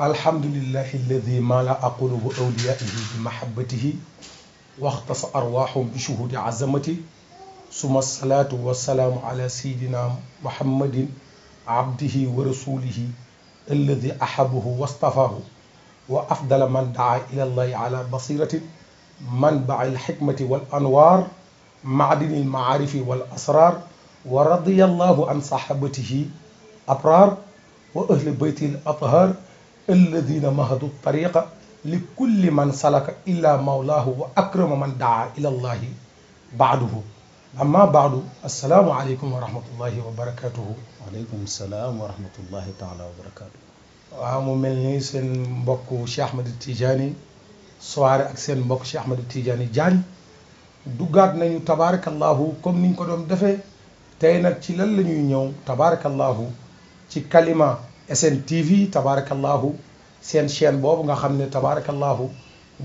alhamdulillahi alladi malaa qulubu awliyaihi bi mahabbatihi waxtasa arwaxum bi shuhudi azamati suma salaatu wasalaamu ala sayidina muhammadin abdihi wa rasulihi alladi ahabahu wastafahu wa afdala man daa ila llahi ala basiratin manbai alxikmati wal anwar maadini almaarifi wal asrar wa radiyallahu an sahabatihi abrar wa ahli bayti al athar alladina mahadu tariqa li kulli man salaka illa mawlaahu wa akrama man daa ila llahi baaduhu amma baadu assalaamu aleykum wa rahmatullahi wa barakatuhu. waaleykum salaam wa rahmatullahi taala wa barakatuhu. waaw mu mel ni seen mbokk Cheikh Ahmed Tidiane soirée ak seen mbokk Cheikh Ahmed Tidiane Diagne duggaat nañu tabaarakallahu comme niñ ko doon defee tey nag ci lan la ñuy ñëw tabaarakallahu ci Kalima SN TV tabaarakallahu seen chaîne boobu nga xam ne tabaarakallahu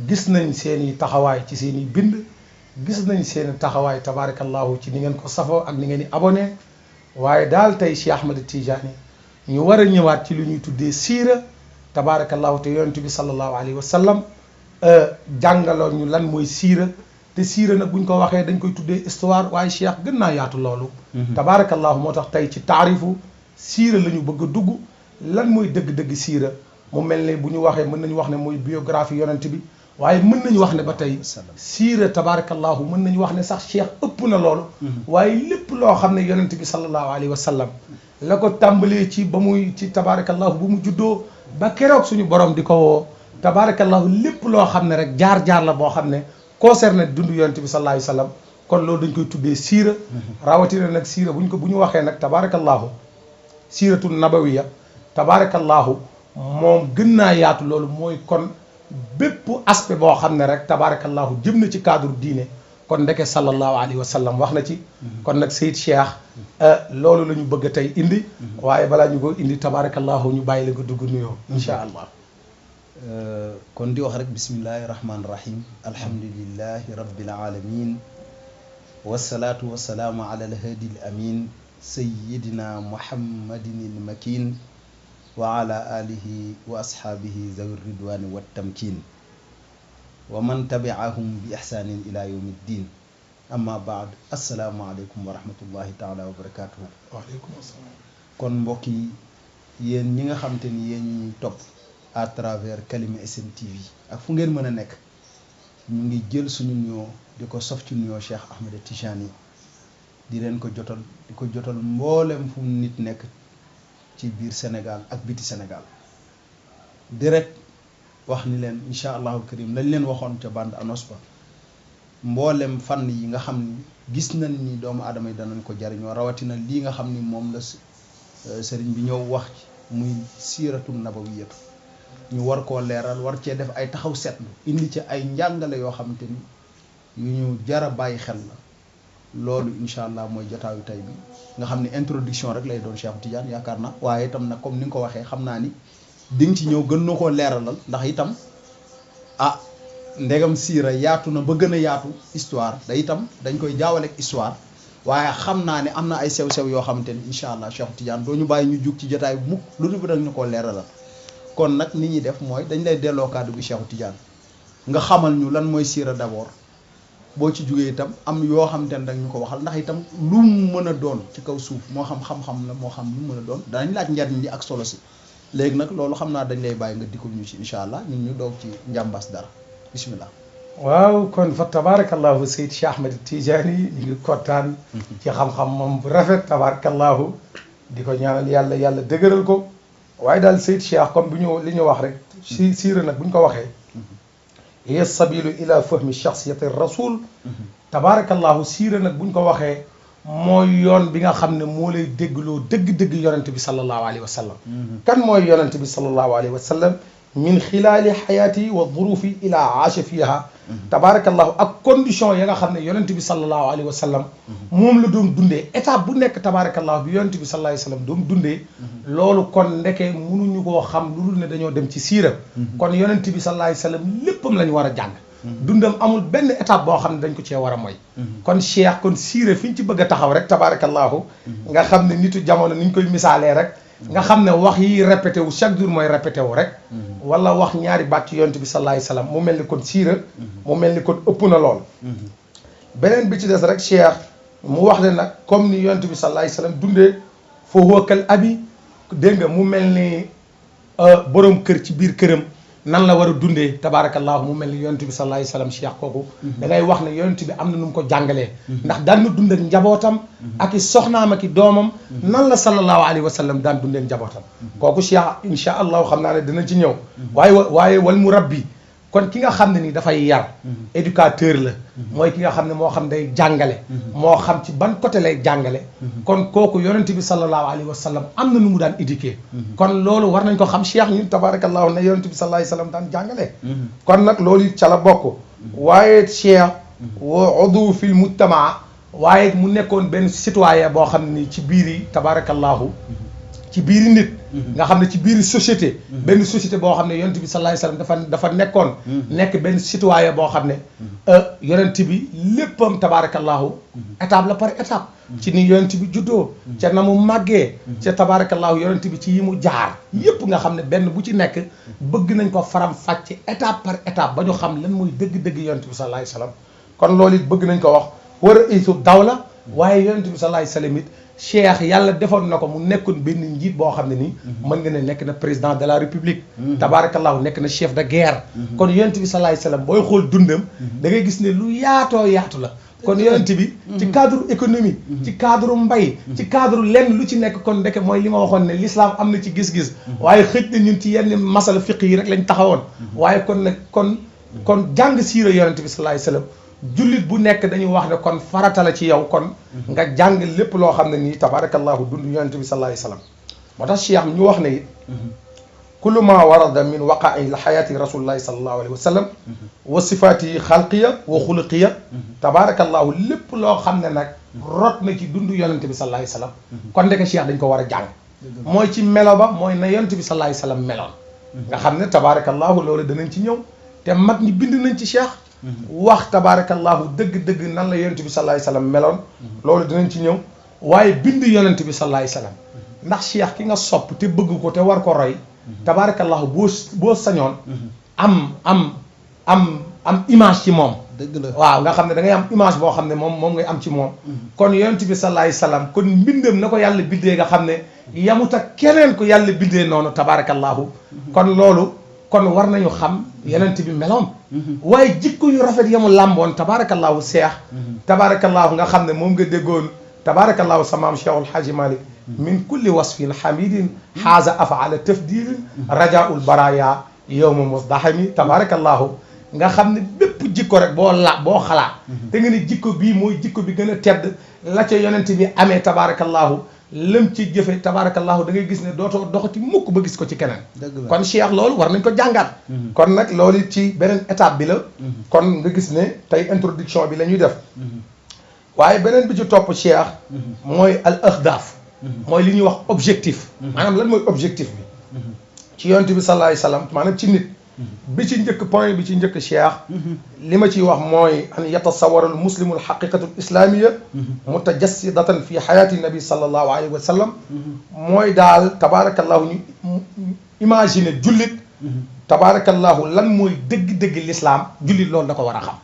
gis nañ seen i taxawaay ci seen i bind gis nañ seen taxawaay tabaarakallahu ci ni ngeen ko safoo ak ni ngeen di abonné waaye daal tey Cheikh Ahmed Tidiane ñu war a ñëwaat ci lu ñuy tuddee siira tabaarakallahu te yonent bi sallallahu alayhi wa sallam jàngaloon ñu lan mooy siira te siira nag buñ ko waxee dañ koy tuddee histoire waaye Cheikh gën naa yaatu loolu. tabaarakallahu moo tax tey ci taarifu siira la ñu bëgg a dugg lan mooy dëgg-dëgg siira mu mel ne bu ñu waxee mën nañu wax ne mooy biographie yonent bi waaye mën nañu wax ne ba tey siira tabaarakallahu mën nañu wax ne sax Cheikh ëpp na loolu. waaye lépp loo xam ne yonent bi sallallahu alayhi wa sallam la ko tàmbalee ci ba muy ci tabaarakallahu bu mu juddoo ba keroog suñu borom di ko woo tabaarakallahu lépp loo xam ne rek jaar-jaar la boo xam ne concerné dundu yonent bi sallallahu alayhi wa sallam kon loolu dañ koy tuddee siira rawatina nag siira bu ñu waxee nag tabaarakallahu siiratu nabawiya tabaarakallahu moom gën naa yaatu loolu mooy kon bépp aspect boo xam ne rek tabaarakallahu jëm na ci cadre diine kon ndeke sallallahu alayhi wa sallam wax na ci kon nag Seyid Cheikh loolu la ñu bëgg a tey indi waaye balaa ñu ko indi tabaarakallahu ñu bàyyi la nga dugg nuyoo insha allah kon di wax rek bismillahi rahmaani rahim alhamdulillahi rabbil alamin wasalaatu wasalaamu ala alhadi al amin sayidina muhammadin il makin wa ala alihi wa ashaabihi zawi ridwani wa tamkin wa man tabiahum bi ihsanin ila yawmi ddin amma baad assalaamu aleykum wa rahmatullahi taala wa barakatuhu. waaleykum assalaam. kon mbokk yi yéen ñi nga xam te ni yéen ñuy topp à travers Kalima SN TV ak fu ngeen mën a nekk ñu ngi jël suñu nuyoo di ko sof ci nuyoo Cheikh Ahmed Tidiane di leen ko jotal di ko jotal mboolem fu nit nekk ci biir Sénégal ak biti Sénégal direct wax ni leen incha allahu karim lañ leen waxoon ca bande annonce ba mboolem fànn yi nga xam ni gis nañ ni doomu aadama yi danañ ko jariñoo rawatina lii nga xam ni moom la sëriñ bi ñëw wax muy siiratu nabawiyatu ñu war koo leeral war cee def ay taxaw seetlu indi ci ay njàngale yoo xamante ni yu ñu jara bàyyi xel la loolu incha allah mooy jotaayu tey bi nga xam ne introduction rek lay doon Cheikh Tidiane yaakaar naa waaye itam nag comme ni nga ko waxee xam naa ni di nga ci ñëw gën na koo leeralal ndax itam ndegam siira yaatu na ba gën a yaatu histoire da itam dañ koy jaawaleeg histoire waaye xam naa ne am na ay sew-sew yoo xamante ni incha allah Cheikh Tidiane doo ñu bàyyi ñu jug ci jotaay bu mukk lu ñu dañ ñu koo leeralal kon nag ni ñuy def mooy dañ lay delloo kàddu gi Cheikh Tidiane nga xamal ñu lan mooy siira d'abord boo ci jugee itam am yoo xamante ne dañ ñu ko waxal ndax itam lu mu mën a doon ci kaw suuf moo xam xam-xam la moo xam lu mu mën a doon danañ laaj njariñ li ak solo si léegi nag loolu xam naa dañ lay bàyyi nga dikkul ñu ci incha allah ñun ñu doog ci njàmbas dara bismillah. waaw kon fa tabaarakallahu Seydi Cheikh Ahmed Tidiane ñu ngi kontaan ci xam-xam moom bu rafet tabaarakallahu di ko ñaanal yàlla dëgëral ko waaye daal Seydi Cheikh comme bu ñu li ñu wax rek si siira nag bu ñu ko waxee hiya sabilu ila fahmi shaxsiyati rasul tabaarakallahu siira nag bu ñu ko waxee mooy yoon bi nga xam ne moo lay déggloo dëgg-dëgg yonent bi sallallahu alayhi wa sallam kan mooy yonent bi sallallahu alayhi wa sallam min xilaali xayaati wa durufi ila aasha fiha tabaarakallahu ak condition ya nga xam ne yonent bi sallallahu alayhi wa sallam moom la doon dundee étape bu nekk tabaarakallahu bi yonent bi sallallahu alayhi wa sallam doon dundee loolu kon ndeke mënuñu koo xam lu dul ne dañoo dem ci siira kon yonent bi sallallahu alayhi wa sallam léppam la ñu war a jàng dundam amul benn étape boo xam ne dañ ko cee war a mooy kon Cheikh kon siira fi ñu ci bëgg a taxaw rek tabaarakallahu nga xam ne nitu jamono ni ñu koy misaalee rek nga xam ne wax yi répété wu chaque jour mooy répété wu rek wala wax ñaari baat ci yonent bi sallallahu alayhi wasallam mu mel ni kon siira mu mel ni kon ëpp na lool beneen bi ci des rek Cheikh mu wax ne nag comme ni yonent bi sallallahu alayhi wasallam dundee fa huwa kal abi dégg nga mu mel ni borom kër ci biir këram nan la war a dundee tabaarakallahu mu mel ni yonent bi sallallahu alayhi wasallam Cheikh kooku da ngay wax ne yonent bi am na nu mu ko jàngalee ndax daan na dund ak njabootam ak i soxnaam ak i doomam nan la sallallahu alayhi wa sallam daan dundee njabootam kooku Cheikh insha allahu xam naa ne dinañ ci ñëw waaye wal mu rabbi kon ki nga xam ne ni dafay yar éducateur la mooy ki nga xam ne moo xam day jàngale moo xam ci ban côté lay jàngale kon kooku yonent bi sallallahu alayhi wa sallam am na nu mu daan éduquer kon loolu war nañ ko xam Cheikh ñun tabarakallahu ne yonent bi sallallahu alayhi wa sallam daan jàngale kon nag loolu it ca la bokk waaye Cheikh wa udu fil mujtamaa waaye mu nekkoon benn citoyen boo xam ne ni ci biir yi tabarakallahu ci biiri nit nga xam ne ci biiri société benn société boo xam ne yonent bi sallallahu alayhi wasallam dafa nekkoon nekk benn citoyen boo xam ne yonent bi léppam tabaarakallahu étape la par étape ci ni yonent bi juddoo ca na mu màggee ca tabaarakallahu yonent bi ci yi mu jaar yépp nga xam ne benn bu ci nekk bëgg nañ ko faram fàcce étape par étape ba ñu xam lan mooy dëgg-dëgg yonent bi sallallahu alayhi wasallam kon loolu it bëgg nañ ko wax war a isu dawla waaye yonent bi sallallahu alayhi wasallam it Cheikh yàlla defoon na ko mu nekkoon benn njiit boo xam ne nii mën nga ne nekk na président de la république tabaarakallahu nekk na chef de guerre kon yonent bi sallallahu alayhi wasallam booy xool dundam da ngay gis ne lu yaatoo yaatu la kon yonent bi ci cadre économie ci cadre mbay ci cadre lenn lu ci nekk kon ndeke mooy li ma waxoon ne l'islam am na ci gis-gis waaye xëj na ñun ci yenn masala fiq yi rek lañ taxawoon waaye kon nag kon jàng siira yonent bi sallallahu alayhi wasallam jullit bu nekk dañuy wax ne kon farata la ci yow kon nga jàng lépp loo xam ne nii tabaarakallahu dund yonent bi sallallahu alayhi wasallam moo tax Cheikh ñu wax ne it kullu ma warada min waqa'i xayaati rasulillahi sallallahu alayhi wa sallam wa sifaati xalqiya wa xuluqiya tabaarakallahu lépp loo xam ne nag rot na ci dund yonent bi sallallahu alayhi wasallam kon ndeke Cheikh dañ ko war a jàng mooy ci melo ba mooy na yonent bi sallallahu alayhi wasallam meloon nga xam ne tabaarakallahu loolu danañ ci ñëw te mag ñi bind nañ ci Cheikh wax tabaarakallahu dëgg-dëgg nan la yonent bi sallallahu alayhi wasallam meloon loolu dinañ ci ñëw waaye bind yonent bi sallallahu alayhi wasallam ndax Cheikh ki nga sopp te bëgg ko te war ko roy tabaarakallahu boo sañoon am image ci moom dëgg la waaw nga xam ne da ngay am image boo xam ne moom ngay am ci moom kon yonent bi sallallahu alayhi wasallam kon mbindam na ko yàlla bindee nga xam ne yamut ak keneen ko yàlla bindee noonu tabaarakallahu kon loolu kon war nañu xam yonent bi meloon waaye jikko yu rafet yamu làmboon tabaarakallahu seex tabaarakallahu nga xam ne moom nga déggoon tabaarakallahu samaam Cheikhul Haaji Malik min kulli wasfin hamidin xaaza afaala tafdilin rajaul baraya yowma musdahami tabaarakallahu nga xam ne bépp jikko rek boo xalaat te nga ne jikko bii mooy jikko bi gën a tedd la ca yonent bi amee tabaarakallahu lëm ci jëfe tabaarakallahu da ngay gis ne dootoo doxati mukk ba gis ko ci keneen kon Cheikh loolu war nañ ko jàngaat kon nag loolu ci beneen étape bi la kon nga gis ne tey introduction bi la ñuy def waaye beneen bi ci topp Cheikh mooy al ahdaaf mooy li ñuy wax objectif maanaam lan mooy objectif bi ci yonent bi sallallahu alayhi wasallam maanaam ci nit bi ci njëkk point bi ci njëkk Cheikh li ma ciy wax mooy an yatasawara al muslimu al haqiqatu al islamiyya mutajassidatan fi hayati nabi sallallahu alayhi wa sallam mooy daal tabaarakallahu ñu imaginer jullit tabaarakallahu lan mooy dëgg-dëgg l'islam jullit loolu da ko war a xam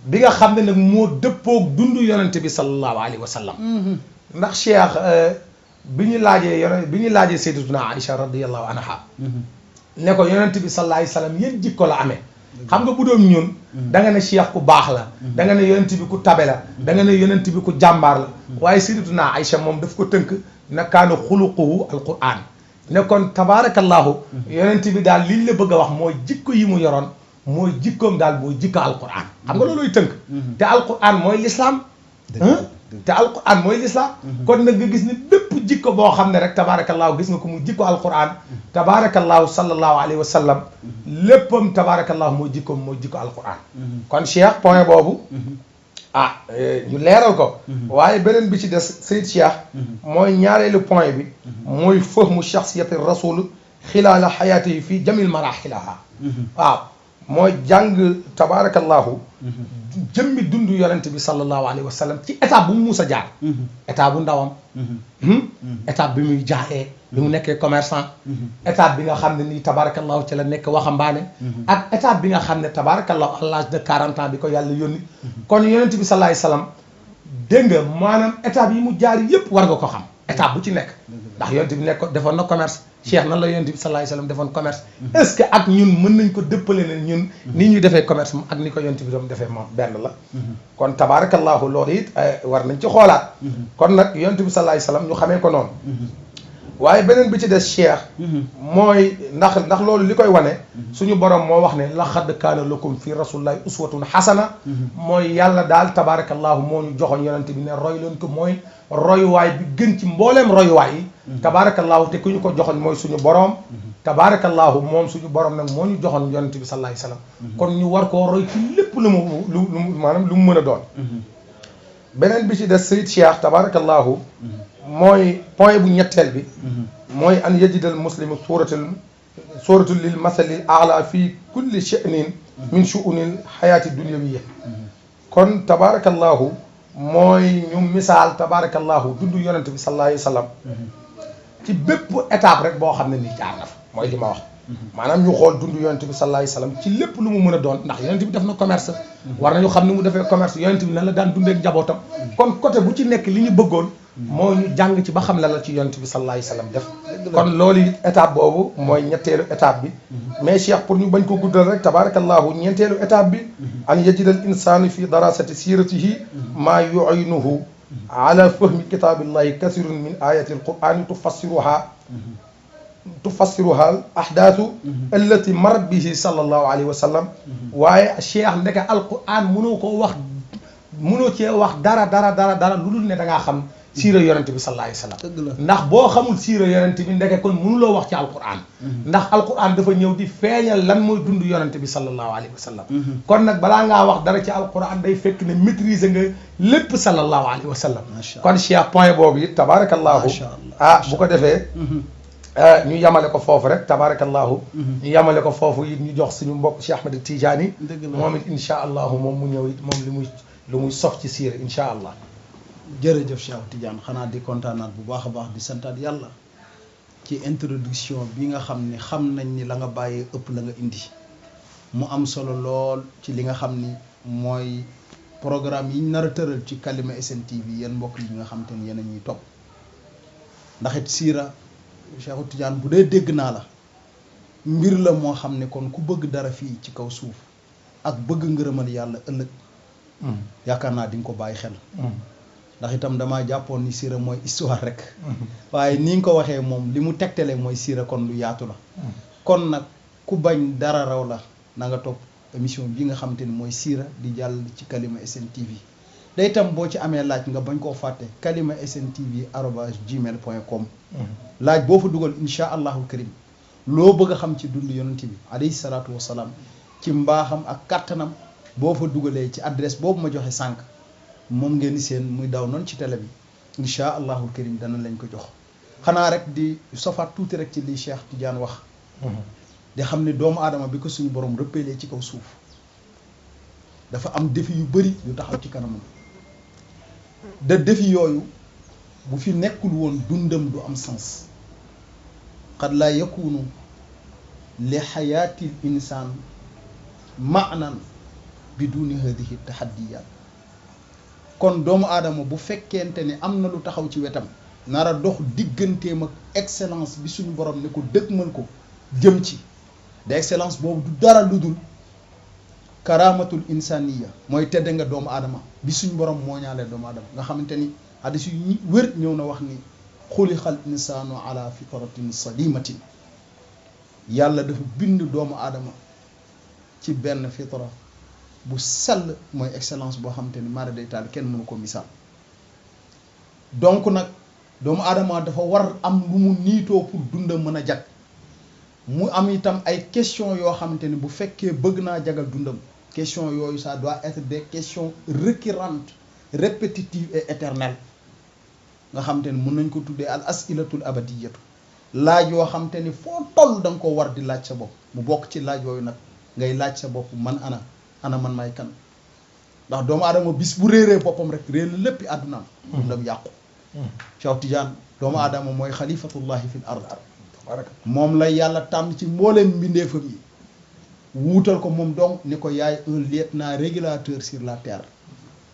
bi nga xam ne nag moo dëppoog dund yonente bi sallallahu alayhi wa sallam ndax Cheikh bi ñu laajee sayyidatuna Aïcha radiyallahu anha ne ko yonent bi sallallahu alayhi wasallam yéen jikko la amee xam nga bu doon ñun da nga ne Cheikh ku baax la da nga ne yonent bi ku tabe la da nga ne yonent bi ku jàmbaar la waaye sayyidatuna Aïcha moom daf ko tënk na kaana xuluquhu alquran ne kon tabaarakallahu yonent bi daal liñ la bëgg a wax mooy jikko yi mu yoroon mooy jikkoom daal mooy jikko alquran xam nga looluy tënk te alquran mooy l'islam te alquran mooy l'islam kon nag nga gis ne bépp jikko boo xam ne rek tabaarakallahu gis nga ko mu jikko alquran tabaarakallahu sallallahu alayhi wa sallam léppam tabaarakallahu mooy jikko alquran kon Cheikh point boobu ñu leeral ko waaye beneen bi ci des Seyd Cheikh mooy ñaareelu point bi mooy fahmu shakhsiyati rasul xilaala xayaatihi fii jamil maraxilaha waaw mooy jàng tabaarakallahu jëmmi dund yonent bi sallallahu alayhi wa sallam ci étape bu mu mus a jaar étape bu ndawam étape bi muy jaayee bi mu nekkee commerçant étape bi nga xam ne nii tabaarakallahu ci la nekk waxambaane ak étape bi nga xam ne tabaarakallahu à l'âge de 40 ans bi ko yàlla yónni kon yonent bi sallallahu alayhi wa sallam dégg nga maanaam étape yi mu jaar yëpp war nga ko xam étape bu ci nekk ndax yonent bi nekk defoon na commerce cheikh nan la yonent bi sallallahu alayhi wasallam defoon commerce est-ce que ak ñun mën nañ ko dëppale ne ñun ni ñuy defee commerce ak ni ko yonent bi doon defee moom benn la kon tabaarakallahu loolu it war nañ ci xoolaat kon nag yonent bi sallallahu alayhi wasallam ñu xamee ko noonu waaye beneen bi ci des cheikh mooy ndax loolu li koy wane suñu borom moo wax ne laqad kaana lakum fi rasulillahi uswatun hasana mooy yàlla daal tabaarakallahu moo ñu joxoon yonent bi ne roy leen ko mooy royuwaay bi gën ci mbooleem royuwaay yi tabaarakallahu te ku ñu ko joxoon mooy suñu borom tabaarakallahu moom suñu borom nag moo ñu joxoon yonent bi sallallahu alayhi wasallam kon ñu war koo roy ci lépp lu mu maanaam lu mu mën a doon beneen bi ci des sayid cheikh tabaarakallahu mooy point bu ñetteel bi mooy an yajidal muslimu suratul lil masalil a'la fi kulli sha'nin min shu'unil hayati dunyawiyya kon tabaarakallahu mooy ñu misaal tabaarakallahu dundu yonent bi sallallahu alayhi wa sallam ci bépp étape rek boo xam ne nii jaar na fa mooy li ma wax maanaam ñu xool dundu yonent bi sallallahu alayhi wa sallam ci lépp lu mu mën a doon ndax yonent bi def na commerce war nañu xam ni mu defee commerce yonent bi nan la daan dundee ak njabootam kon côté bu ci nekk li ñu bëggoon moo ñu jàng ci ba xam la ci yonent bi sallallahu alayhi wa sallam def kon loolu it étape boobu mooy ñetteelu étape bi mais cheikh pour ñu bañ ko guddal rek tabaarakallahu ñeenteelu étape bi an yajidal insanu fi darasati siratihi maa yu'inuhu ala fahmi kitabillahi kathirun min ayati alqur'ani tufassiruha al ahdathu allati marat bihi sallallahu alayhi wa sallam waaye cheikh ndeke alquran mënoo koo wax mënoo cee wax dara lu dul ne da ngaa xam siira yonent bi sallallahu alayhi wa sallam ndax boo xamul siira yonent bi ndeke kon mënuloo wax ci alquran ndax alquran dafa ñëw di feeñal lan mooy dund yonent bi sallallahu alayhi wa sallam kon nag balaa ngaa wax dara ci alquran day fekk ne maîtriser nga lépp sallallahu alayhi wa sallam kon cheikh point boobu it tabaarakallahu bu ko defee ñu yamale ko foofu rek tabaarakallahu ñu yamale ko foofu it ñu jox suñu mbokk Cheikh Ahmed Tidiane moom it insha allahu moom mu ñëw it moom lu muy sof ci siira insha allah jërëjëf Cheikh Tidiane xanaa di kontaanaat bu baax a baax di santaat yàlla ci introduction bi nga xam ni xam nañ ni la nga bàyyee ëpp la nga indi mu am solo lool ci li nga xam ni mooy programme yi ñu nar a tëral ci Kalima SN TV yéen mbokk yi nga xam te ni yéen a ñuy topp ndax it siira Cheikh Tidiane bu dee dégg naa la mbir la moo xam ne kon ku bëgg dara fii ci kaw suuf ak bëgg ngërëmal yàlla ëllëg yaakaar naa di nga ko bàyyi xel ndax itam damaa jàppoon ni siira mooy histoire rek waaye ni nga ko waxee moom li mu tegtale mooy siira kon lu yaatu la kon nag ku bañ dara raw la na nga topp émission bi nga xam te ni mooy siira di jàll ci Kalima SN TV day itam boo ci amee laaj nga bañ koo fàtte Kalima SN TV @gmail.com laaj boo fa dugal insha allahu karim loo bëgg a xam ci dund yonent bi alayhi salaatu wasalaam ci mbaaxam ak kattanam boo fa dugalee ci adresse boobu ma joxe sànq moom ngeen di seen muy daw noonu ci télé bi insha allahu karim dana lañ ko jox xanaa rek di sofaat tuuti rek ci li Cheikh Tidiane wax di xam ne doomu aadama bi ko suñu borom rëppeelee ci kaw suuf dafa am défi yu bëri yu taxaw ci kanamam de défi yooyu bu fi nekkul woon dundam du am sens qad laa yakunu li xayaatil insaan maanan biduni hadihi tahaddiyat kon doomu aadama bu fekkente ne am na lu taxaw ci wetam nar a dox digganteem ak excellence bi suñu borom ne ko dëgmal ko jëm ci de excellence boobu du dara lu dul karamatul insaniya mooy tedde nga doomu aadama bi suñu borom moo ñaalee doomu aadama nga xamante ni hadis yu wér ñëw na wax ni xulixal insaanu ala fitratin salimatin yàlla dafa bind doomu aadama ci benn fitra bu sell mooy excellence boo xamante ni mara day taal kenn mënu ko misaal donc nag doomu aadama dafa war am lu mu niitoo pour dundam mën a jag mu am itam ay questions yoo xamante ni bu fekkee bëgg naa jagal dundam questions yooyu ça doit être des questions récurrentes répétitives et éternelles nga xamante ni mën nañ ko tuddee al asilatul abadiyatu laaj yoo xamante ni foo toll da nga ko war di laaj sa bopp mu bokk ci laaj yooyu nag ngay laaj sa bopp man ana man may kan ndax doomu aadama bis bu réeree boppam rek réer la léppi àddunaam dundam yàqu Cheikh Tidiane doomu aadama mooy xalifatullahi fil ard moom la yàlla tànn ci mbooleem mbindeefam yi wuutal ko moom donc ni ko yaay un lieutenant régulateur sur la terre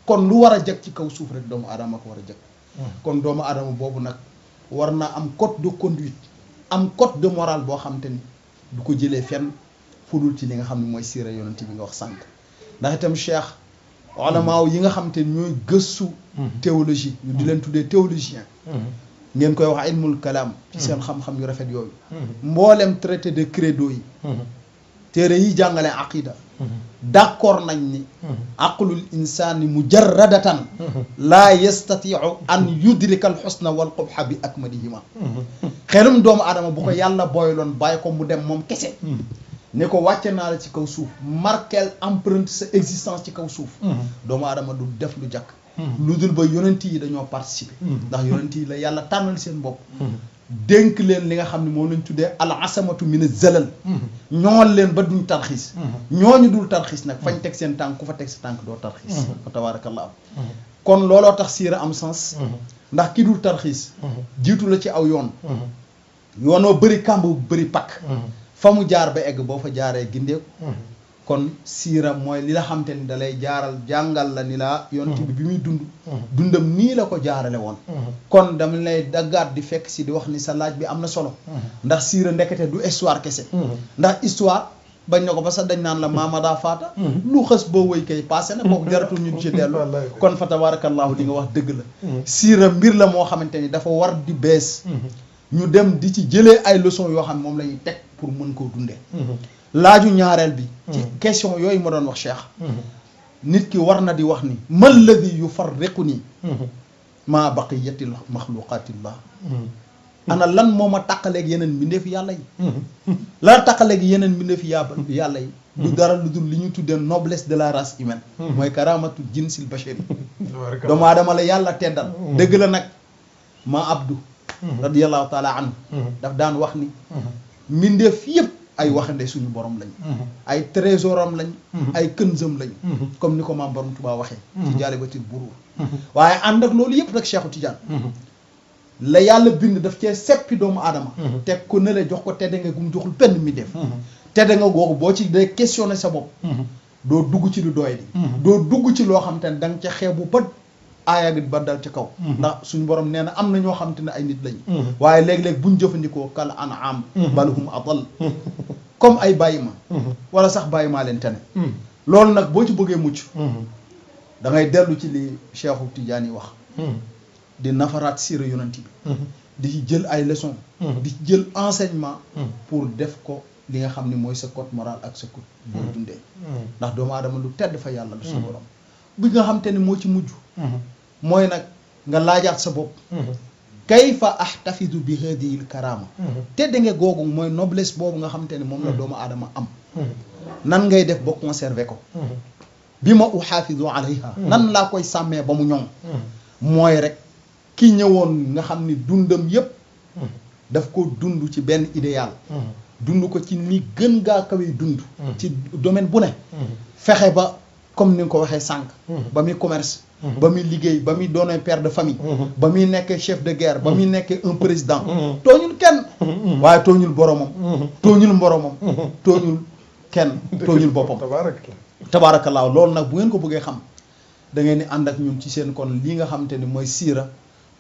kon lu war a jag ci kaw suuf rek doomu aadama ko war a jag kon doomu aadama boobu nag war na am code de conduite am code de morale boo xam te ni du ko jëlee fenn fudul ci li nga xam ne mooy siira yonent bi nga wax sànq ndax itam cheikh ulamaaw yi nga xam te ni ñooy gëstu théologie ñu di leen tuddee théologien ngeen koy wax ilmul kalaam ci seen xam-xam yu rafet yooyu mboolem traité de credo yi téere yi jàngale aqida d'accord nañ ni aqlul insaani mujarradatan laa yastatiu an yudrika al xusna wal qubha bi akmalihima xelum doomu aadama bu ko yàlla booyloon bàyyi ko mu dem moom kese ne ko wàcce naa la ci kaw suuf marquel empreinte sa existence ci kaw suuf doomu aadama du def lu jàkk lu dul ba yonent yi dañoo participer ndax yonent yi la yàlla tànnal seen bopp dénk leen li nga xam ne moom lañ tuddee al asamatu min zalal ñool leen ba duñ tarxiis ñooñu dul tarxiis nag fañ teg seen tànk ku fa teg sa tànk doo tarxiis fa tabarakallah kon looloo tax siira am sens ndax ki dul tarxiis jiitu la ci aw yoon yoonoo bëri kàmb bu bëri pakk fa mu jaar ba egg boo fa jaaree gindeeku kon siira mooy li la xam te ni da lay jaaral jàngal la ni laa yonent bi muy dundam nii la ko jaarale woon kon dama lay daggaat di fekk si di wax ni sa laaj bi am na solo ndax siira ndekete du histoire kese ndax histoire bañ na ko ba sax dañ naan la maamada faata lu xës boo wëy kay passé na kooku jaratul ñu ci dellu kon fa tabarakallahu li nga wax dëgg la siira mbir la moo xamante ni dafa war di bees ñu dem di ci jëlee ay leçons yoo xam ne moom la ñuy teg pour mën koo dundee laaju ñaareel bi ci question yooyu ma doon wax cheikh nit ki war na di wax ni mal ladhi yufarriqu nii maa baqiyati maxluqatillah ana lan moo ma taqaleeg yeneen mbindeef yàlla yi la taqaleeg yeneen mbindeef yàlla yi du dara lu dul li ñu tuddee noblesse de la race humaine mooy karamatu jinsil bashari doomu aadama la yàlla teddal dëgg la nag ma abdu radiallahu taala anhu daf daan wax ni mbindeef yëpp ay waxande suñu borom lañ ay trésoram lañ ay kënzam lañ comme ni ko maam borom Tuubaa waxee ci jaalibatil buruur waaye ànd ak loolu yëpp nag Cheikhu Tidiane la yàlla bind daf cee seppi doomu aadama teg ko ne la jox ko tedde nga gum joxul benn mi def tedde nga googu boo ci day questionné sa bopp doo dugg ci lu doy di doo dugg ci loo xam te ne da nga ca xeebu ba aaya gi ba dal ci kaw ndax suñu borom nee na am na ñoo xam te ne ay nit lañ waaye léeg-léeg buñ jëfandikoo kal an'am bal hum adal comme ay bàyyi ma wala sax bàyyi maa leen tene loolu nag boo ci bëggee mucc da ngay dellu ci li Cheikhu Tidiane yi wax di nafaraat siira yonent bi di ci jël ay leçons di ci jël enseignement pour def ko li nga xam ne mooy sa code moral ak sa code boo dundee ndax doomu aadama lu tedd fa yàlla la suñu borom bi nga xam te ne moo ci mujj mooy nag nga laajaat sa bopp kayfa ahtafidu bi hadihi l karama tedda nga googu mooy noblesse boobu nga xam te ne moom la doomu aadama am nan ngay def ba conserver ko bi ma uxaafidu alayha nan laa koy sàmmee ba mu ñoŋ mooy rek ki ñëwoon nga xam ni dundam yépp daf ko dund ci benn idéal dund ko ci ni gën gaa kawee dund ci domaine bu ne fexe ba comme ni nga ko waxee sànq ba muy commerce ba muy liggéey ba muy doonee père de famille ba muy nekkee chef de guerre ba muy nekkee un président tooñul kenn waaye tooñul boromam tooñul mboromam tooñul kenn tooñul boppam tabaarakallaa loolu nag bu ngeen ko bëggee xam da ngeen di ànd ak ñun ci seen kon li nga xamante ni mooy siira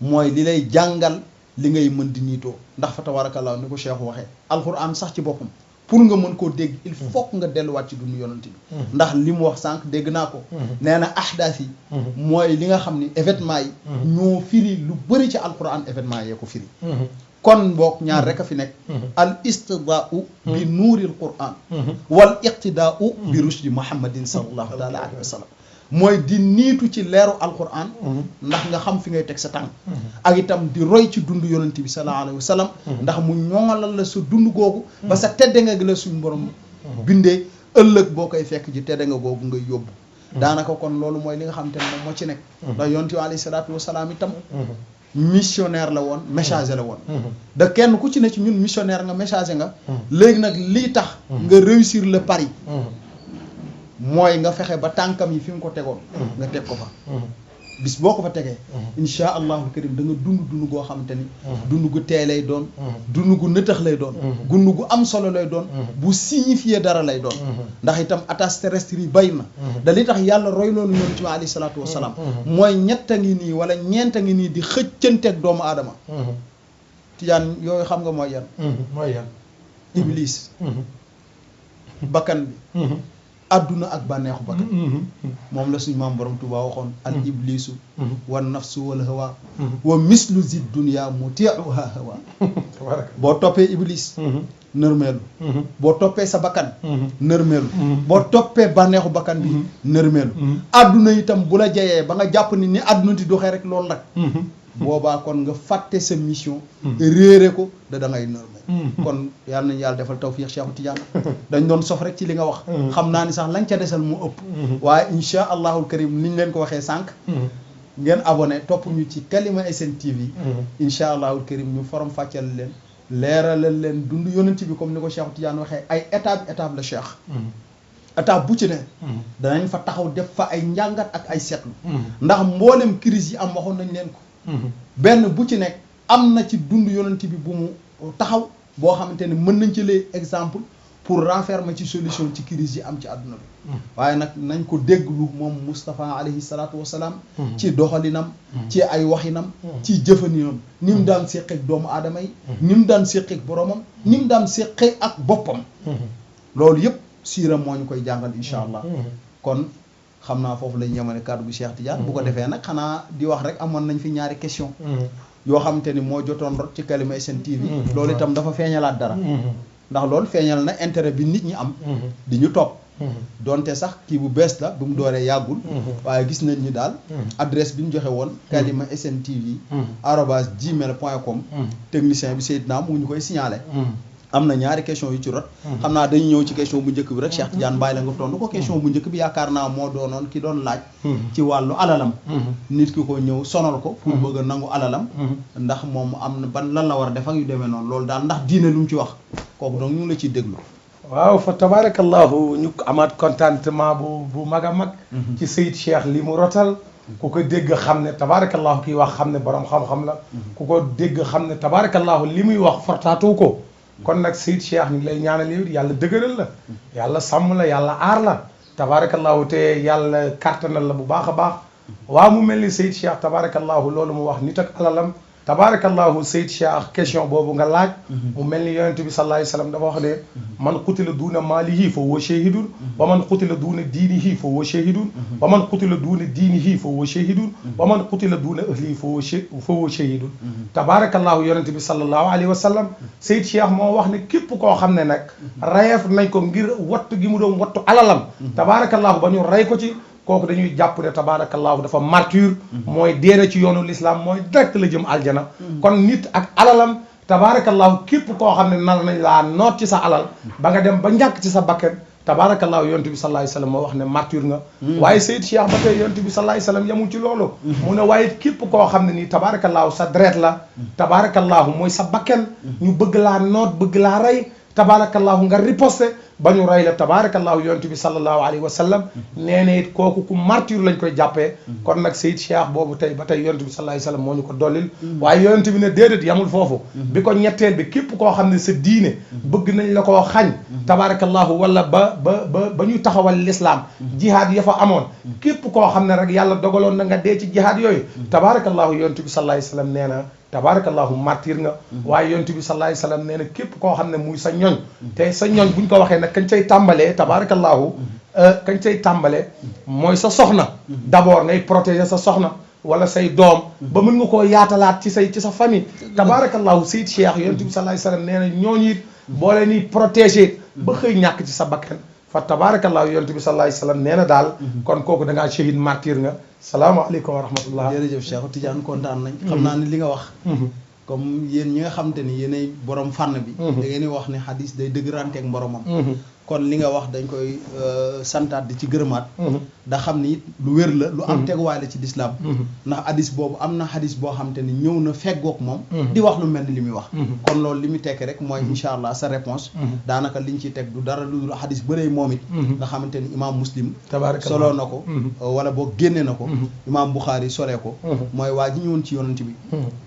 mooy li lay jàngal li ngay mën di niitoo ndax fa tabaarakallaa ni ko Cheikh waxee alxuraan sax ci boppam pour nga mën koo dégg il faut que nga delluwaat ci dund yonent bi ndax li mu wax sànq dégg naa ko nee na ahdaas yi mooy li nga xam ni événement yi ñoo firi lu bëri ci alquran événement yee ko firi kon boog ñaar rek a fi nekk al istidaau bi nuuril quran wal iqtidaau bi rushdi muhammadin sallallahu taala alayhi wa sallam mooy di niitu ci leeru alquran ndax nga xam fi ngay teg sa tànk ak itam di roy ci dund yonent bi sallallahu alayhi wa sallam ndax mu ñoŋalal la sa dund googu ba sa tedde nga gi la suñu borom bindee ëllëg boo koy fekk ji tedde nga googu ngay yóbbu daanaka kon loolu mooy li nga xam te ne moom moo ci nekk ndax yonent bi alayhi salaatu wasalaam itam missionnaire la woon messager la woon da kenn ku ci ne ci ñun missionnaire nga messager nga léegi nag lii tax nga réussir le pari mooy nga fexe ba tànkam yi fi nga ko tegoon nga teg ko fa bis boo ko fa tegee insha allahu karim da nga dund goo xamante ni dund gu tee lay doon dund gu nëtëx lay doon dund gu am solo lay doon bu signifié dara lay doon ndax itam attache terrestre yi bay na da li tax yàlla roy loolu yonent bi alayhi salaatu wasalaam mooy ñett a ngi nii wala ñeent a ngi nii di xëccanteeg doomu aadama tijaan yooyu xam nga mooy yan iblis bakkan bi adduna ak bànneexu bakkan moom la suñ maam borom Tuubaa waxoon al iblisu wan nafsu wal hawa wa mislu zid dunya mutiuha hawa boo toppee iblis nërmeelu boo toppee sa bakkan nërmeelu boo toppee bànneexu bakkan bi nërmeelu adduna itam bu la jeyee ba nga jàpp ni adduna di doxee rek loolu nag boobaa kon nga fàtte sa mission réere ko da ngay normal kon yàlla nañu yàlla defal tawfiix Cheikh Tidiane dañ doon sof rek ci li nga wax xam naa ni sax lañ ca desal mu ëpp waaye insha allahul karim niñ leen ko waxee sànq ngeen abonné topp ñu ci Kalima SN TV insha allahul karim ñu forom fàccal leen leeralal leen dund yonent bi comme ni ko Cheikh Tidiane waxee ay étape la Cheikh étape bu ci ne danañ fa taxaw def fa ay njàngat ak ay seetlu ndax mboolem crise yi am waxoon nañ leen ko benn bu ci nekk am na ci dund yonent bi bu mu taxaw boo xamante ne mën nañ ci lay exemple pour renfermer ci solution ci crise yi am ci àdduna bi waaye nag nañ ko dégglu moom Moustapha alayhi salaatu wasalaam ci doxalinam ci ay waxinam ci jëfaninam ni mu daan séqeek doomu aadama yi ni mu daan séqeek boromam ni mu daan séqee ak boppam loolu yëpp siiram moo ñu koy jàngal incha allah kon xam naa foofu lañ yemale kàddu bu Cheikh Tidiane bu ko defee nag xanaa di wax rek amoon nañ fi ñaari question yoo xamante ni moo jotoon rot ci Kalima SN TV loolu itam dafa feeñalaat dara ndax loolu feeñal na intérêt bi nit ñi am di ñu topp donte sax kii bu bees la bu mu dooree yàggul waaye gis nañ ni daal adresse bi ñu joxe woon Kalima SN TV @gmail.com technicien bi Seydina mu ngi ñu koy signalé am na ñaari question yu ci rot xam naa dañu ñëw ci question bu njëkk bi rek Cheikh Tidiane bàyyi la nga tontu ko question bu njëkk bi yaakaar naa moo doonoon ki doon laaj ci wàllu alalam nit ki ko ñëw sonal ko pour bëgg a nangu alalam ndax moom am na ban lan la war a def ak yu demee noonu loolu daal ndax diine lu mu ci wax kooku donc ñu ngi la ciy déglu waaw fa tabarakallahu ñu amaat contentement bu mag a mag ci Seyid Cheikh li mu rotal ku ko dégg xam ne tabarakallahu kii wax xam ne borom xam-xam la ku ko dégg xam ne tabarakallahu li muy wax fortaatu ko kon nag Seyid Cheikh ñu ngi lay ñaanal yow yàlla dëgëral la yàlla sàmm la yàlla aar la tabarakallahu te yàlla kàttanal la bu baax a baax waaw mu mel ni Seyid Cheikh tabarakallahu loolu mu wax nit ak alalam tabarakallahu Seyid Cheikh question boobu nga laaj mu mel ni yonent bi sallallahu alayhi wa sallam dafa wax ne man qutila duuna maalihi fa huwa shahidun wa man qutila duuna diinihi fa huwa shahidun wa man qutila duuna diinihi fa huwa shahidun wa man qutila duuna ahlihi fa huwa shahidun tabarakallahu yonent bi sallallahu alayhi wa sallam Seyid Cheikh moo wax ne képp koo xam ne nag rayeef nañ ko ngir wattu gi mu doon wattu alalam tabarakallahu ba ñu rey ko ci kooku dañuy jàpp ne tabarakallahu dafa martyr mooy deena ci yoonu l'islam mooy direct la jëm aljana kon nit ak alalam tabarakallahu képp koo xam ne nar nañ laa noot ci sa alal ba nga dem ba ñàkk ci sa bakkan tabarakallahu yonent bi sallallahu alayhi wasallam moo wax ne martyr nga waaye Seyid Cheikh ba tey yonent bi sallallahu alayhi wasallam yamul ci loolu mu ne waaye képp koo xam ne nii tabarakallahu sa deret la tabarakallahu mooy sa bakkan ñu bëgg laa noot bëgg laa rey tabarakallahu nga riposte ba ñu rey la tabarakallahu yonent bi sallallahu alayhi wa sallam nee na it kooku ku martyr lañ koy jàppee kon nag Seyid Cheikh boobu tey ba tey yonent bi sallallahu alayhi wa sallam moo ñu ko dollil waaye yonent bi ne déedéet yamul foofu bi ko ñetteel bi képp koo xam ne sa diine bëgg nañ la koo xañ tabarakallahu wala ba ñuy taxawal l'islam jihaad ya fa amoon képp koo xam ne rek yàlla dogaloon na nga dee ci jihaad yooyu tabarakallahu yonent bi sallallahu alayhi wa sallam nee na tabarakallahu martyr nga waaye yonent bi sallallahu alayhi wasallam nee na képp koo xam ne muy sa ñoñ te sa ñoñ buñ ko waxee nag kañ cay tàmbalee tabarakallahu kañ cay tàmbalee mooy sa soxna d'abord ngay protéger sa soxna wala say doom ba mën nga koo yaatalaat ci sa famille tabarakallahu Seyid Cheikh yonent bi sallallahu alayhi wasallam nee na ñooñu it boo leen di protéger ba xëy ñàkk ci sa bakkan fa tabarakallahu yonent bi sallallahu alayhi wasallam nee na daal kon kooku da ngaa shahid martyr nga salaamaaleykum wa rahmatullah jërëjëf Cheikh Tidiane kontaan nañ xam naa ne li nga wax comme yéen ñi nga xamante ni yéenay borom fànn bi da ngeen di wax ne xadis day dëgëranteeg boromam kon li nga wax dañ koy santaat di ci gërëmaat da xam ni it lu wér la lu am teguwaay la ci lislaam ndax hadis boobu am na hadis boo xam te ni ñëw na feggoog moom di wax lu mel ni li muy wax kon loolu li muy tekki rek mooy incha allah sa réponse daanaka liñ ciy teg du dara lu dul hadis bëree moom it nga xamante ni imaam muslim soloo na ko wala boo génne na ko imaam buxaari solee ko mooy waa ji ñëwoon ci yonent bi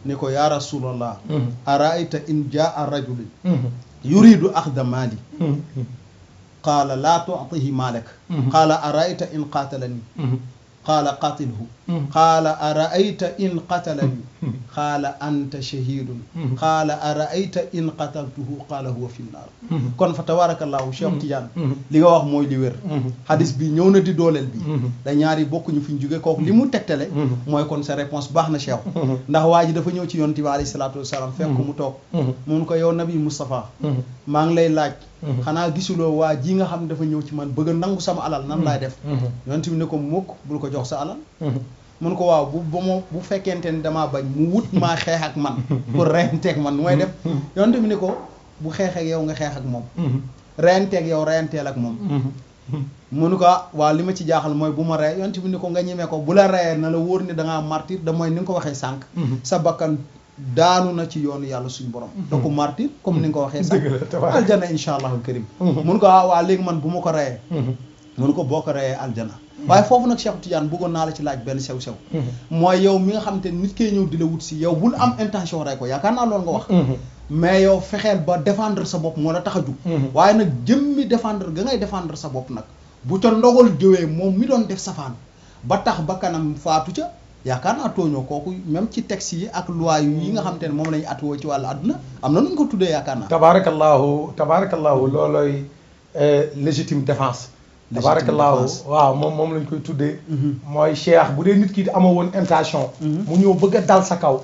ni ko yaa rasulallah araayta in jaa rajulun yuridu axda maali qaala laa tu'tihi maalak qaala araayta in qaatalani qaala qaatilhu qaala araayta in qatalani qaala anta shahidun qaala araayta in qataltuhu qaala huwa fi nnaar kon fa tabarakallahu Cheikh Tidiane li nga wax mooy li wér hadis bi ñëw na di dooleel bi da ñaari bokkuñu fi ñu jóge kooku li mu tegtale mooy kon sa réponse baax na Cheikh ndax waa ji dafa ñëw ci yonent bi alayhi salaatu wasalaam fekk mu toog mun ko yow nabi Moustapha maa ngi lay laaj xanaa gisuloo waa ji nga xam ne dafa ñëw ci man bëgg a nangu sama alal nan laay def yonent bi ne ko mukk bul ko jox sa alal mun ko waaw bu fekkente ni damaa bañ mu wut maa xeex ak man pour reyanteeg man nu may def yonent bi ne ko bu xeexeeg yow nga xeex ak moom reyanteeg yow reyanteel ak moom munu ko waaw li ma ci jaaxal mooy bu ma rey yonent bi ne ko nga ñemee ko bu la reyee na la wóor ni da ngaa martyr da mooy ni nga ko waxee sànq sa bakkan daanu na ci yoonu yàlla suñu borom da ko martyr comme ni nga ko waxee sànq aljana insha allahul karim mun ko waaw léegi man bu ma ko reyee mun ko boo ko reyee aljana waaye foofu nag Cheikh Tidiane bëggoon naa la ci laaj benn sew-sew mooy yow mi nga xam te nit kee ñëw di la wut si yow bul am intention rey ko yaakaar naa loolu nga wax mais yow fexeel ba défendre sa bopp moo la tax a jug waaye nag jëmmi défendre ga ngay défendre sa bopp nag bu ca ndogal jëwee moom mi doon def safaan ba tax ba kanam faatu ca yaakaar naa tooñoo kooku même ci texte yi ak loi yi nga xam te ne moom la ñu atuwoo ci wàllu àdduna am na nuñ ko tuddee yaakaar naa tabarakallahu loolooy légitime défense tabarakallahu waaw moom lañ koy tuddee mooy cheikh bu dee nit ki amoo woon intention mu ñëw bëgg a dal sa kaw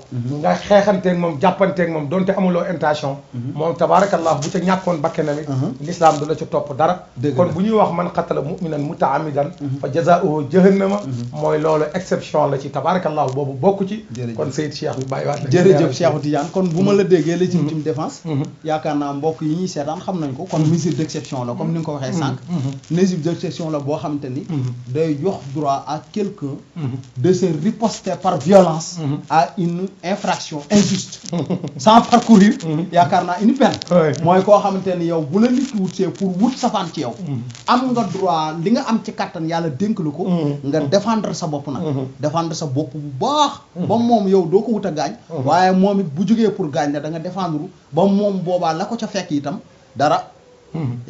nga xeexanteeg moom jàppanteeg moom donte amuloo intention moom tabarakallahu bu ca ñàkkoon bakkenam it l'islam du la ca topp dara kon bu ñuy wax man qatala mu'minan mutaamidan fa jazaa'uhu jahannama mooy loolu exception la ci tabarakallahu boobu bokku ci kon Seyd Cheikh bi bàyyi waat jërëjëf Cheikh Tidiane kon bu ma la déggee légitime défense yaakaar naa mbokk yi ñuy seetaan xam nañ ko kon mesure d'exception la comme ni nga ko waxee sànq exception la boo xamante ni day jox droit à quelqu'un de se riposter par violence à une infraction injuste sans parcourir yaakaar naa une peine mooy koo xamante ni yow bu la nit ki wut see pour wut safaan ci yow am nga droit li nga am ci kattan yàlla dénk la ko nga défendre sa bopp nag défendre sa bopp bu baax ba moom yow doo ko wut a gaañ waaye moom it bu jógee pour gaañ la da nga défendre ba moom boobaa la ko ca fekk itam dara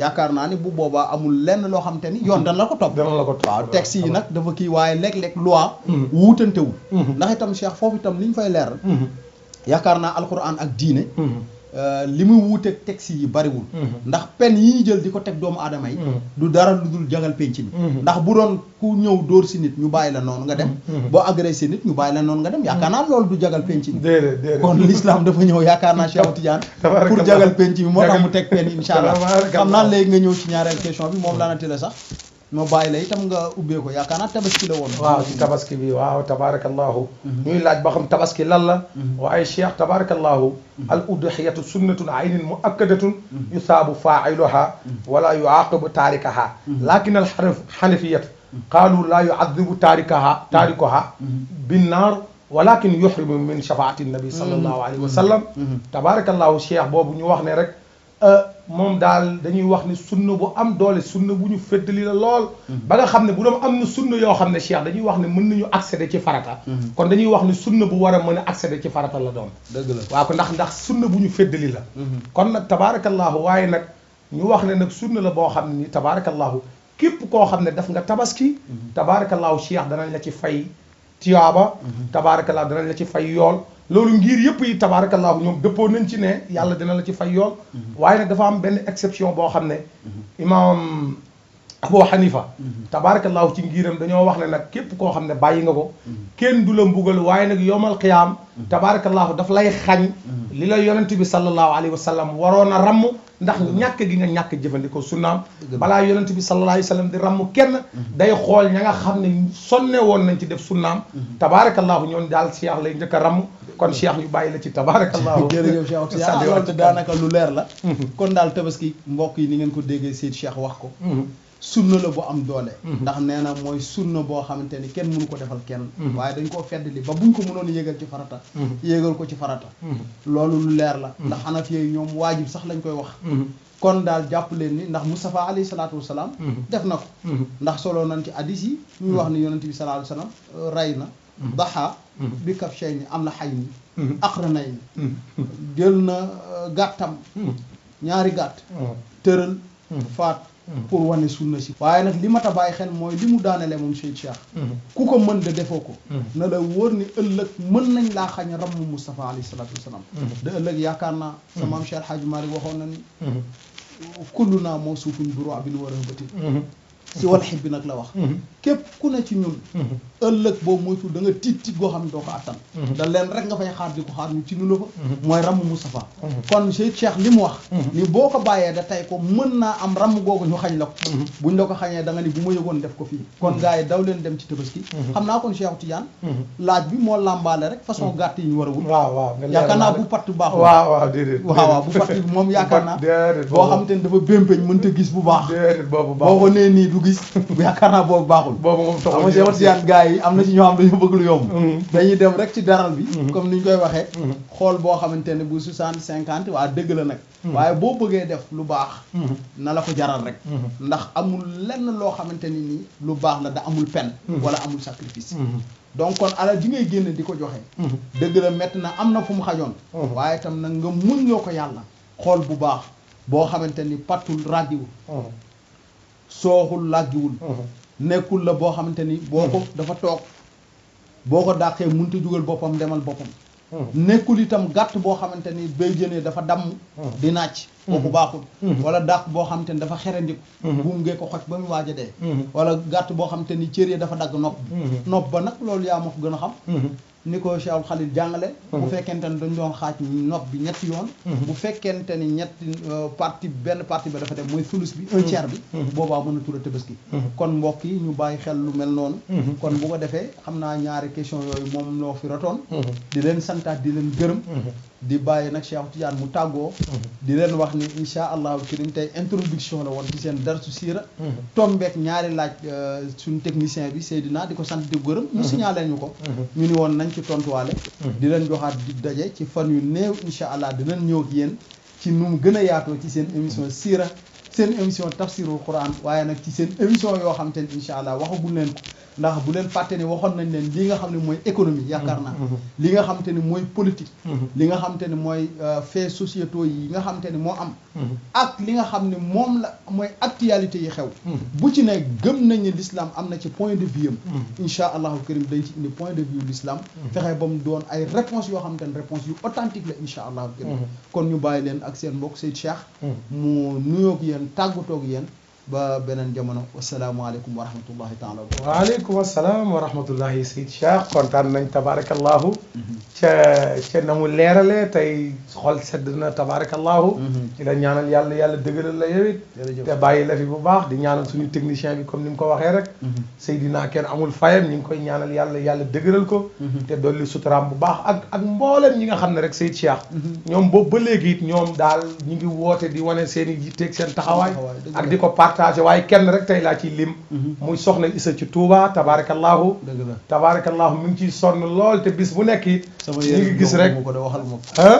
yaakaar naa ni bu boobaa amul lenn loo xam te ni yoon dana la ko topp waaw texte yi nag dafa kii waaye léeg-léeg loi wuutantewul ndax itam Cheikh foofu itam li ñu fay leeral yaakaar naa alquran ak diine li muy wuuteeg texte yi bariwul ndax pen yi ñu jël di ko teg doomu aadama yi du dara lu dul jagal penc mi ndax bu doon ku ñëw dóor si nit ñu bàyyi la noonu nga dem boo agressé nit ñu bàyyi la noonu nga dem yaakaar naa loolu du jagal penc mi kon l'islam dafa ñëw yaakaar naa Cheikh Tidiane pour jagal penc mi moo tax mu teg pen yi insha allah xam naa léegi nga ñëw ci ñaareel question bi moom laanati la sax ma bàyyi la itam nga ubbee ko yaakaar naa tabaski la woon waaw ci tabaski bi waaw tabarakallahu ñuy laaj ba xam tabaski lan la waaye Cheikh tabarakallahu al udhiyatu sunnatun aynin muakkadatun yusaabu faa'iluha wala yuaqibu taarikaha lakin al hanafiyat qaalu la yu'adhibu taarikaha binnaar walakin yuhrimu min shafaati nabi sallallahu alayhi wa sallam tabarakallahu Cheikh boobu ñu wax ne rek moom daal dañuy wax ni sunna bu am doole sunna bu ñu feddali la lool ba nga xam ne bu doon am na sunna yoo xam ne Cheikh dañuy wax ne mën nañu accéder ci farata kon dañuy wax ni sunna bu war a mën a accéder ci farata la doon dëgg la waaw ko ndax sunna bu ñu feddali la kon nag tabarakallahu waaye nag ñu wax ne nag sunna la boo xam ne ni tabarakallahu képp koo xam ne daf nga tabaski tabarakallahu Cheikh danañ la ci fay tiyaaba tabarakallahu danañ la ci fay yool loolu ngir yëpp yi tabarakallahu ñoom dëppoo nañ ci ne yàlla dina la ci fay yool waaye nag dafa am benn exception boo xam ne imam Abu Hanifa tabarakallahu ci ngiram dañoo wax ne nag képp koo xam ne bàyyi nga ko kenn du la mbugal waaye nag yowmal qiyaam tabarakallahu daf lay xañ li la yonent bi sallallahu alayhi wa sallam waroon a ramm ndax ñàkk gi nga ñàkk jëfandikoo sunnaam balaa yonent bi sallallahu alayhi wa sallam di ramm kenn day xool ña nga xam ne sonne woon nañ ci def sunnaam tabarakallahu ñoon daal Cheikh lay njëkk a ramm kon Cheikh ñu bàyyi la ci tabarakallahu. jërëjëf Cheikh Tidiane loolu te daanaka lu leer la. kon daal tabaski mbokk yi ni ngeen ko déggee Seyd Cheikh wax ko. sunna la bu am doole. ndax nee na mooy sunna boo xamante ni kenn mënu ko defal kenn. waaye dañ koo feddali ba buñ ko mënoon yéegal ci farata. yéegal ko ci farata. loolu lu leer la. ndax Hanafi yi ñoom waajib sax lañ koy wax. kon daal jàpp leen ni ndax Moustapha alayhi salaatu wa salaam. def na ko. ndax solo nañ ci hadis yi. ñuy wax ni yonent bi sallallahu alayhi wa sallam ray na. daxa bi kabshayni am na xay ni. aqranayni jël na gàttam. ñaari gàtt. tëral faat. pour wane sunna si waaye nag li mat a bàyyi xel mooy li mu daanele moom Seyd Cheikh ku ko mën de defoo ko na la wóor ni ëllëg mën nañ laa xañ ramm Moustapha alayhi salaatu wasalaam de ëllëg yaakaar naa sa maam Cheikh Alhaaji Malick waxoon na ni kullu naa moo suufuñ buro abin war a bëti si wal xib bi nag la wax képp ku ne ci ñun ëllëg boobu moytu da nga tiit goo xam ne doo ko attan da leen rek nga fay xaar di ko xaar ñu ci nu la fa mooy ramm Moustapha kon Seyd Cheikh li mu wax ni boo ko bàyyee da tey ko mën naa am ramm googu ñu xañ la ko buñ la ko xañee da nga ni bu ma yëgoon def ko fii kon gars yi daw leen dem ci tabaski xam naa kon Cheikh Tidiane laaj bi moo làmbaale rek façon gàtt yi ñu war a wut waaw yaakaar naa bu patt baaxul waaw déedéet waaw bu patt bi moom yaakaar naa boo xam te ne dafa bémpeñ mënta gis bu baax boobu boo ko nee nii du gis yaakaar naa boobu baaxul boobu moom taxul Cheikh Tidiane gars yi am na ci ñoo xam dañu bëgg lu yomb dañuy dem rek ci daral bi comme ni ñu koy waxee xool boo xamante ne bu 60 50 waa dëgg la nag waaye boo bëggee def lu baax na la ko jaral rek ndax amul lenn loo xamante ni nii lu baax la da amul peine wala amul sacrifice donc kon alal ji ngay génne di ko joxe dëgg la métti na am na fu mu xajoon waaye itam nag nga muñ loo ko yàlla xool bu baax boo xamante ni pattul ràggiwul sooxul làggiwul nekkul la boo xamante ni boo ko dafa toog boo ko dàqee mënut a jugal boppam demal boppam nekkul itam gàtt boo xamante ni bay jënee dafa damm di nàcc kooku baaxul wala dàq boo xamante ni dafa xerandiku buum ngee ko xoj ba mu waaj a dee wala gàtt boo xamante ni cër yi dafa dagg nopp ba nag loolu yaa ma ko gën a xam ni ko Cheikh Khalil jàngale bu fekkente ni dañ doon xaaj nopp bi ñetti yoon bu fekkente ni ñetti benn partie ba dafa dem mooy fulus bi un tiers bi boobaa mën a tura tabaski kon mbokk yi ñu bàyyi xel lu mel noonu kon bu ko defee xam naa ñaari question yooyu moom noo fi rotoon di leen santaat di leen gërëm di bàyyi nag Cheikh Tidiane mu tàggoo di leen wax ni insha allahu karim tey introduction la woon ci seen darsu siira tombeek ñaari laaj suñu technicien bi Seydina di ko sant di gërëm mu signalé ñu ko ñu ni woon nañ ci tontuwaale di leen joxaat di daje ci fan yu néew insha allah dinañ ñëw ak yéen ci nu mu gën a yaatoo ci seen émission siira seen émission tafsirul quran waaye nag ci seen émission yoo xam te ne insha allah waxagul leen ko ndax bu leen fàtte ni waxoon nañ leen li nga xam ne mooy économie yaakaar naa li nga xam te ni mooy politique li nga xam te ni mooy faits sociétaux yi nga xam te ni moo am ak li nga xam ne moom la mooy actualité yi xew bu ci ne gëm nañ ni l'islam am na ci point de vue am insha allahu karim dañ ci indi point de vue l'islam fexe ba mu doon ay réponses yoo xam te ne réponses yu authentique la insha allahu karim kon ñu bàyyi leen ak seen mbokk Seyd Cheikh mu nuyoog yéen tàggatoog yéen ba beneen jamono wasalaamaaleykum wa rahmatullahi taala waaleykum asalaam wa rahmatullahi Seyd Cheikh kontaan nañ tabarakallahu ca na mu leerale tey xol sedd na tabarakallahu ci la ñaanal yàlla dëgëral la yow it te bàyyi la fi bu baax di ñaanal suñu technicien bi comme ni mu ko waxee rek Seydina kenn amul fayam ñu ngi koy ñaanal yàlla dëgëral ko te dolli suturaam bu baax ak mbooleem ñi nga xam ne rek Seyd Cheikh ñoom boobu ba léegi it ñoom daal ñu ngi woote di wane seen i yitteeg seen taxawaay ak di ko partage waaye kenn rek tey laa ciy lim muy soxna Issa ci Touba tabarakallahu mi ngi ciy sonn lool te bis bu nekk it ñu ngi gis rek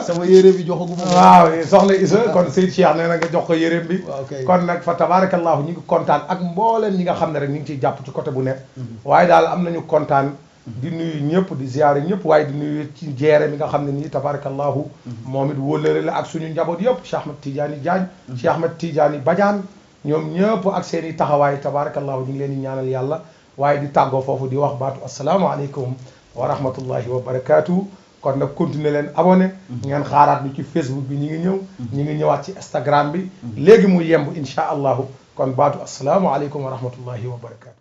sama yére bi joxaguma ko waaw soxna Issa kon Seyd Cheikh nee na nga jox ko yéreem bi kon nag fa tabarakallahu ñu ngi kontaan ak mbooleem ñi nga xam ne rek ñu ngi ciy jàpp ci côté bu nekk waaye daal am nañu kontaan di nuyu ñëpp di ziare ñëpp waaye di nuyu ci jeere mi nga xam ne nii tabarakallahu moom it wóllëre la ak suñu njaboot yëpp Cheikh Ahmed Tidiane Diagne Cheikh Ahmed Tidiane Badiane ñoom ñëpp ak seen i taxawaay tabarakallahu ñu ngi leen di ñaanal yàlla waaye di tàggoo foofu di wax baatu asalaamaaleykum wa rahmatullahi wa barakaatu. kon nag continuer leen abonné ngeen xaaraat ñu ci Facebook bi ñu ngi ñëwaat ci Instagram bi léegi mu yemb insha allahu kon baatu asalaamaaleykum wa rahmatullahi wa barakaatu.